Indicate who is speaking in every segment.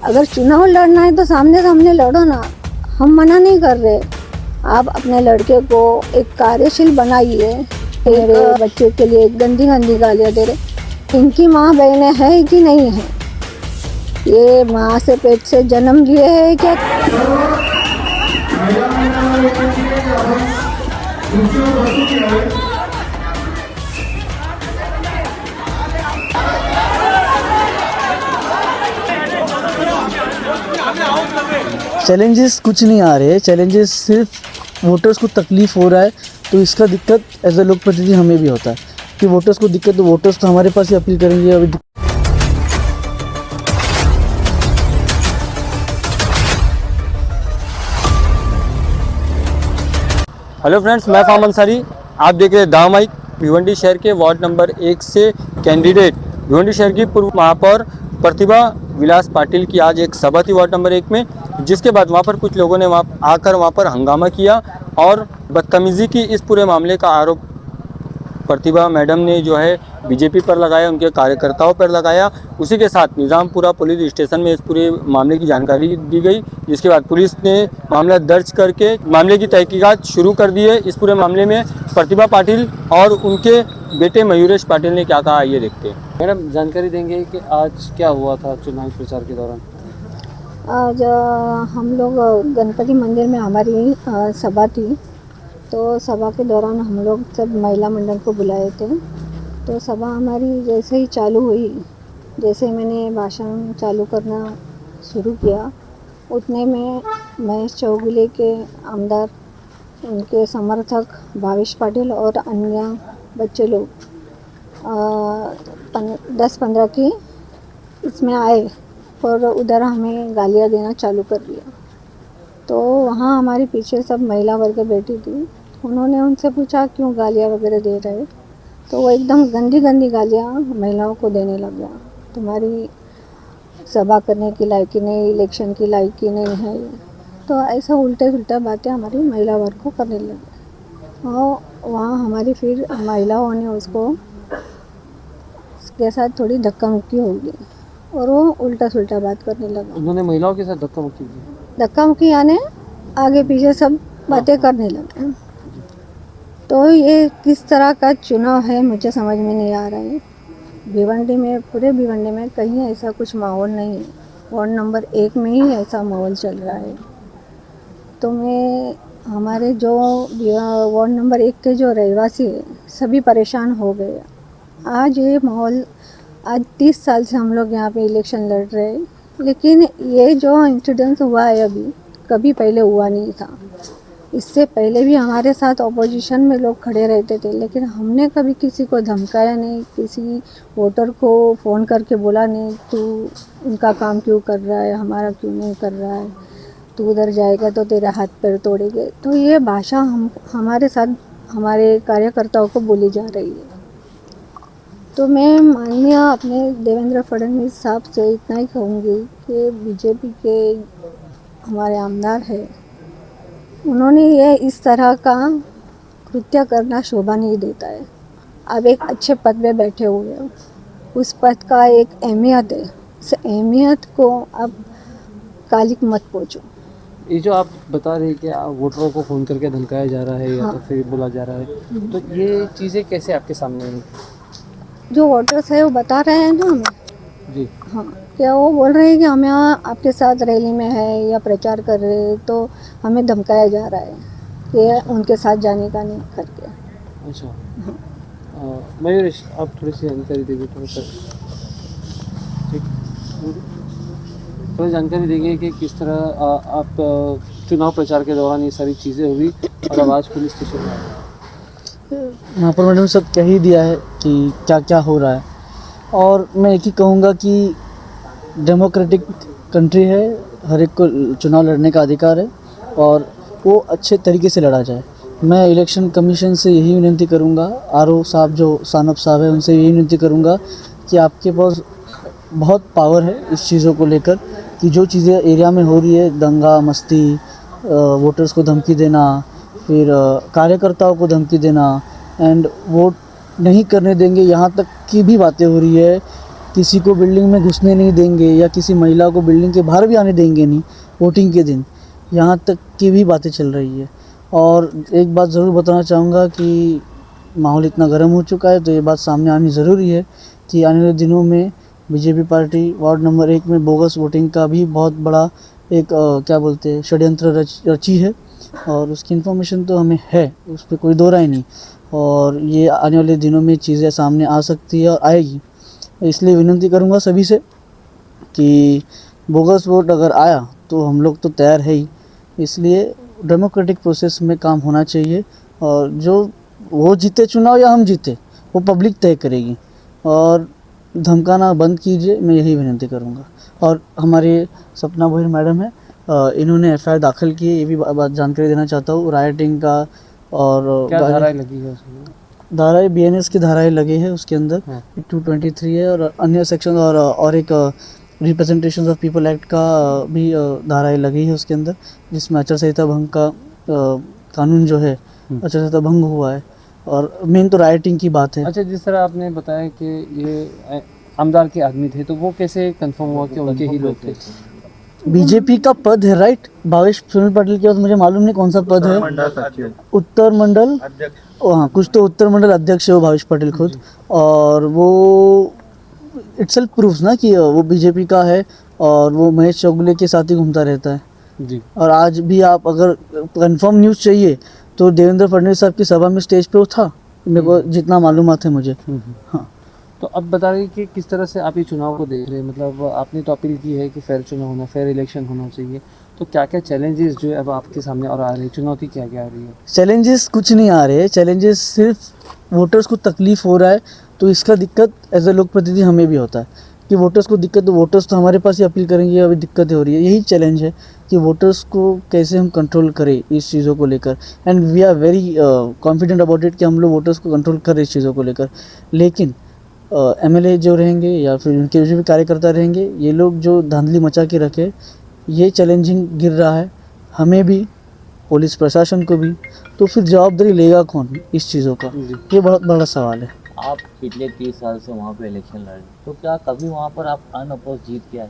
Speaker 1: अगर चुनाव लड़ना है तो सामने सामने लड़ो ना, हम मना नहीं कर रहे। आप अपने लड़के को एक कार्यशील बनाइए। मेरे बच्चे के लिए गंदी गंदी गालियाँ दे रहे। इनकी माँ बहनें हैं कि नहीं है? ये माँ से पेट से जन्म लिए है क्या?
Speaker 2: चैलेंजेस कुछ नहीं आ रहे, चैलेंजेस सिर्फ वोटर्स को तकलीफ़ हो रहा है। तो इसका दिक्कत एज अ लोक प्रतिनिधि हमें भी होता है कि वोटर्स को दिक्कत, तो वोटर्स तो हमारे पास ही अपील करेंगे। अभी
Speaker 3: हेलो फ्रेंड्स, मैं फाम अंसारी। आप देख रहे हैं द माइक। भिवंडी शहर के वार्ड नंबर 1 से कैंडिडेट भिवंडी शहर की पूर्व महापौर प्रतिभा विलास पाटिल की आज एक सभा थी वार्ड नंबर 1 में, जिसके बाद वहां पर कुछ लोगों ने वहां पर हंगामा किया और बदतमीज़ी की इस पूरे मामले का आरोप प्रतिभा मैडम ने जो है बीजेपी पर लगाया, उनके कार्यकर्ताओं पर लगाया। उसी के साथ निज़ामपुरा पुलिस स्टेशन में इस पूरे मामले की जानकारी दी गई, जिसके बाद पुलिस ने मामला दर्ज करके मामले की तहकीकात शुरू कर दी है। इस पूरे मामले में प्रतिभा पाटिल और उनके बेटे मयूरेश पाटिल ने क्या कहा, आइए देखते हैं।
Speaker 4: मैडम जानकारी देंगे कि आज क्या हुआ था चुनावी प्रचार के दौरान?
Speaker 1: आज हम लोग गणपति मंदिर में हमारी सभा थी। तो सभा के दौरान हम लोग सब महिला मंडल को बुलाए थे। तो सभा हमारी जैसे ही चालू हुई, जैसे मैंने भाषण चालू करना शुरू किया, उतने में महेश चौगुले के आमदार, उनके समर्थक भावेश पाटिल और अन्य बच्चे लोग 10-15 की इसमें आए और उधर हमें गालियाँ देना चालू कर दिया। तो वहाँ हमारे पीछे सब महिला वर्ग बैठी थी। उन्होंने उनसे पूछा क्यों गालियाँ वगैरह दे रहे, तो वो एकदम गंदी गंदी गालियाँ महिलाओं को देने लग गया। तुम्हारी सभा करने की लायकी नहीं, इलेक्शन की लायकी नहीं है। तो ऐसा उल्टे उल्टा बातें हमारी महिला वर्ग को करने लगे और वहाँ हमारी फिर महिलाओं ने उसको के साथ थोड़ी धक्का मुक्की होगी और वो उल्टा सुल्टा बात करने लगा।
Speaker 4: उन्होंने महिलाओं के साथ धक्का मुक्की की?
Speaker 1: धक्का मुक्की यानी आगे पीछे सब बातें करने लगे। तो ये किस तरह का चुनाव है मुझे समझ में नहीं आ रहा है। भिवंडी में, पूरे भिवंडी में कहीं ऐसा कुछ माहौल नहीं है। वार्ड नंबर 1 में ही ऐसा माहौल चल रहा है। तो मैं, हमारे जो वार्ड नंबर 1 के जो रहवासी है सभी परेशान हो गए। आज ये माहौल, आज 30 साल से हम लोग यहाँ पे इलेक्शन लड़ रहे हैं, लेकिन ये जो इंसिडेंस हुआ है अभी कभी पहले हुआ नहीं था। इससे पहले भी हमारे साथ ऑपोजिशन में लोग खड़े रहते थे, लेकिन हमने कभी किसी को धमकाया नहीं, किसी वोटर को फ़ोन करके बोला नहीं तू उनका काम क्यों कर रहा है, हमारा क्यों नहीं कर रहा है, तू उधर जाएगा तो तेरे हाथ पैर तोड़ेंगे। तो ये भाषा हमारे साथ, हमारे कार्यकर्ताओं को बोली जा रही है। तो मैं माननीय अपने देवेंद्र फडणवीस साहब से इतना ही कहूँगी कि बीजेपी के हमारे आमदार है, उन्होंने ये इस तरह का कृत्य करना शोभा नहीं देता है। आप एक अच्छे पद पे बैठे हुए हो, उस पद का एक अहमियत है, उस अहमियत को आप कालिक मत पहुँचो।
Speaker 4: ये जो आप बता रहे हैं कि वोटरों को फ़ोन करके धमकाया जा रहा है या
Speaker 1: हाँ।
Speaker 4: तो फिर बोला जा रहा है, तो ये चीज़ें कैसे आपके सामने आई?
Speaker 1: जो वोटर्स है वो बता रहे हैं ना हमें।
Speaker 4: जी
Speaker 1: हाँ, क्या वो बोल रहे हैं कि हम यहाँ आपके साथ रैली में है या प्रचार कर रहे हैं, तो हमें धमकाया जा रहा है कि उनके साथ जाने का नहीं करके।
Speaker 4: अच्छा।
Speaker 1: हाँ।
Speaker 4: मयूरेश, आप थोड़ी सी जानकारी दीजिए थोड़ा सा। ठीक, थोड़ी जानकारी देंगे कि किस तरह आप चुनाव प्रचार के दौरान ये सारी चीज़ें हुई और अब आज पुलिस स्टेशन में आए।
Speaker 2: यहाँ पर मैडम सब कह ही दिया है कि क्या क्या हो रहा है। और मैं एक ही कहूँगा कि डेमोक्रेटिक कंट्री है, हर एक को चुनाव लड़ने का अधिकार है और वो अच्छे तरीके से लड़ा जाए। मैं इलेक्शन कमीशन से यही विनती करूँगा, आरओ साहब जो सानप साहब है उनसे यही विनती करूँगा कि आपके पास बहुत पावर है इस चीज़ों को लेकर कि जो चीज़ें एरिया में हो रही है, दंगा मस्ती, वोटर्स को धमकी देना, फिर कार्यकर्ताओं को धमकी देना एंड वोट नहीं करने देंगे, यहाँ तक की भी बातें हो रही है किसी को बिल्डिंग में घुसने नहीं देंगे या किसी महिला को बिल्डिंग के बाहर भी आने देंगे नहीं वोटिंग के दिन, यहाँ तक की भी बातें चल रही है। और एक बात ज़रूर बताना चाहूँगा कि माहौल इतना गर्म हो चुका है, तो ये बात सामने आनी ज़रूरी है कि आने वाले दिनों में बीजेपी पार्टी वार्ड नंबर 1 में बोगस वोटिंग का भी बहुत बड़ा एक क्या बोलते हैं षड्यंत्र रची है, और उसकी इन्फॉर्मेशन तो हमें है, उस पर कोई दो राय नहीं। और ये आने वाले दिनों में चीज़ें सामने आ सकती है और आएगी। इसलिए विनती करूँगा सभी से कि बोगस वोट अगर आया तो हम लोग तो तैयार है ही, इसलिए डेमोक्रेटिक प्रोसेस में काम होना चाहिए, और जो वो जीते चुनाव या हम जीते वो पब्लिक तय करेगी। और धमकाना बंद कीजिए, मैं यही विनती करूँगा। और हमारे सपना भोईर मैडम है, इन्होंने FIR दाखिल की है, ये भी बात जानकारी देना चाहता हूँ राइटिंग का। और
Speaker 4: क्या धाराएं लगी है उसमें?
Speaker 2: धाराएँ BNS की धाराएँ लगे हैं उसके अंदर,
Speaker 4: हाँ।
Speaker 2: 223 है, और अन्य सेक्शन और एक रिप्रेजेंटेशन ऑफ पीपल एक्ट का भी धाराएँ लगी है उसके अंदर, जिसमें आचार संहिता भंग का कानून जो है आचार संहिता भंग हुआ है। और मेन तो राइटिंग की बात है।
Speaker 4: अच्छा, जिस तरह आपने बताया कि ये आमदार के आदमी थे, तो वो कैसे कंफर्म हुआ कि उनके ही लोग थे?
Speaker 2: बीजेपी का पद है, राइट। भावेश सुनील पाटिल के बाद मुझे मालूम नहीं कौन सा पद है, उत्तर मंडल, हाँ कुछ तो उत्तर मंडल अध्यक्ष है वो भावेश पाटिल खुद। और वो इटसेल्फ प्रूव्स ना कि वो बीजेपी का है, और वो महेश चौगुले के साथ ही घूमता रहता है
Speaker 4: जी।
Speaker 2: और आज भी आप अगर कंफर्म न्यूज़ चाहिए तो देवेंद्र फडणवीस साहब की सभा में स्टेज पे वो था, मेरे को जितना मालूमात है मुझे। हाँ,
Speaker 4: तो अब बता रही कि किस तरह से आप ये चुनाव को देख रहे हैं, मतलब आपने तो अपील की है कि फेयर चुनाव होना, फेयर इलेक्शन होना चाहिए, तो क्या क्या चैलेंजेस जो है अब आपके सामने और आ रही है, चुनौती क्या क्या आ रही है?
Speaker 2: चैलेंजेस कुछ नहीं आ रहे, चैलेंजेस सिर्फ वोटर्स को तकलीफ हो रहा है, तो इसका दिक्कत एज ए लोक प्रतिनिधि हमें भी होता है कि वोटर्स को दिक्कत, तो वोटर्स तो हमारे पास ही अपील करेंगे, अभी दिक्कतें हो रही है। यही चैलेंज है कि वोटर्स को कैसे हम कंट्रोल करें इस चीज़ों को लेकर, and we are very confident about it कि हम लोग वोटर्स को कंट्रोल करें इस चीज़ों को लेकर। लेकिन MLA जो रहेंगे या फिर उनके जो भी कार्यकर्ता रहेंगे, ये लोग जो धांधली मचा के रखे, ये चैलेंजिंग गिर रहा है हमें भी, पुलिस प्रशासन को भी। तो फिर जवाबदारी लेगा कौन इस चीज़ों का, ये बहुत बड़ा सवाल है।
Speaker 5: आप पिछले 30 साल से वहाँ पे इलेक्शन लड़े, तो क्या कभी वहाँ पर आप अनअपोज जीत के आए?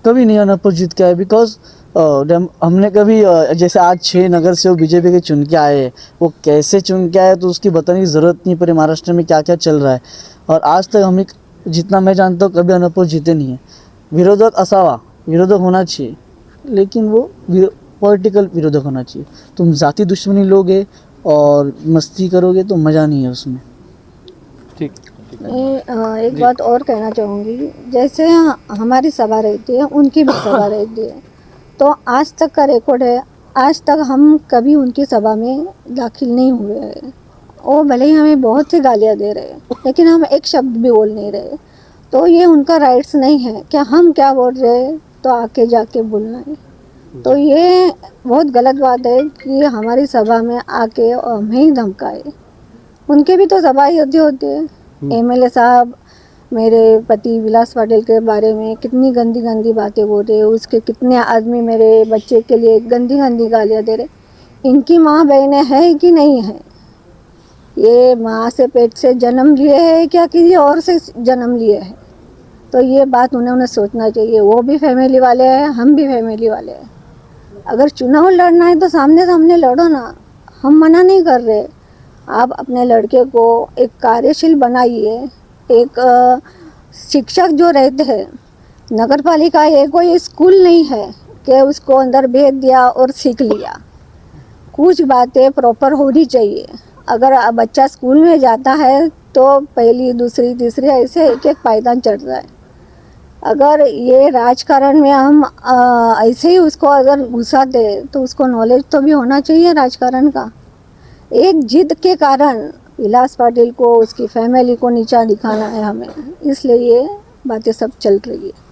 Speaker 2: कभी नहीं अनअपोज जीत के आए, बिकॉज हमने कभी जैसे आज 6 नगर से वो बीजेपी के चुन के आए, वो कैसे चुन के आए तो उसकी बताने की ज़रूरत नहीं पड़ी महाराष्ट्र में क्या क्या चल रहा है। और आज तक हमें जितना मैं जानता हूँ कभी अनअपोज जीते नहीं है। विरोधक असावा, विरोधक होना चाहिए, लेकिन वो पॉलिटिकल विरोधक होना चाहिए। तुम जाति दुश्मनी लोगे और मस्ती करोगे तो मज़ा नहीं है उसमें।
Speaker 4: ठीक।
Speaker 1: मैं एक बात और कहना चाहूँगी, जैसे हमारी सभा रहती है उनकी भी सभा रहती है, तो आज तक का रिकॉर्ड है, आज तक हम कभी उनकी सभा में दाखिल नहीं हुए हैं। वो भले ही हमें बहुत सी गालियाँ दे रहे हैं, लेकिन हम एक शब्द भी बोल नहीं रहे, तो ये उनका राइट्स नहीं है कि हम क्या बोल रहे हैं तो आके जाके बोलना है। तो ये बहुत गलत बात है कि हमारी सभा में आके हमें ही धमकाए। उनके भी तो सभा ही होती है। MLA साहब मेरे पति विलास पाटिल के बारे में कितनी गंदी गंदी बातें बोल रहे, उसके कितने आदमी मेरे बच्चे के लिए गंदी गंदी गालियाँ दे रहे। इनकी माँ बहनें हैं कि नहीं है? ये माँ से पेट से जन्म लिए है क्या किसी और से जन्म लिए है? तो ये बात उन्हें सोचना चाहिए। वो भी फैमिली वाले हैं, हम भी फैमिली वाले हैं। अगर चुनाव लड़ना है तो सामने सामने लड़ो ना, हम मना नहीं कर रहे। आप अपने लड़के को एक कार्यशील बनाइए। एक शिक्षक जो रहते हैं, नगर पालिका ये कोई स्कूल नहीं है कि उसको अंदर भेज दिया और सीख लिया। कुछ बातें प्रॉपर होनी चाहिए। अगर बच्चा स्कूल में जाता है तो पहली दूसरी तीसरी ऐसे एक एक पायदान चढ़ रहा है। अगर ये राजकारण में हम ऐसे ही उसको अगर घुसा दे तो उसको नॉलेज तो भी होना चाहिए राजकारण का। एक जिद के कारण विलास पाटिल को, उसकी फैमिली को नीचा दिखाना है हमें, इसलिए ये बातें सब चल रही है।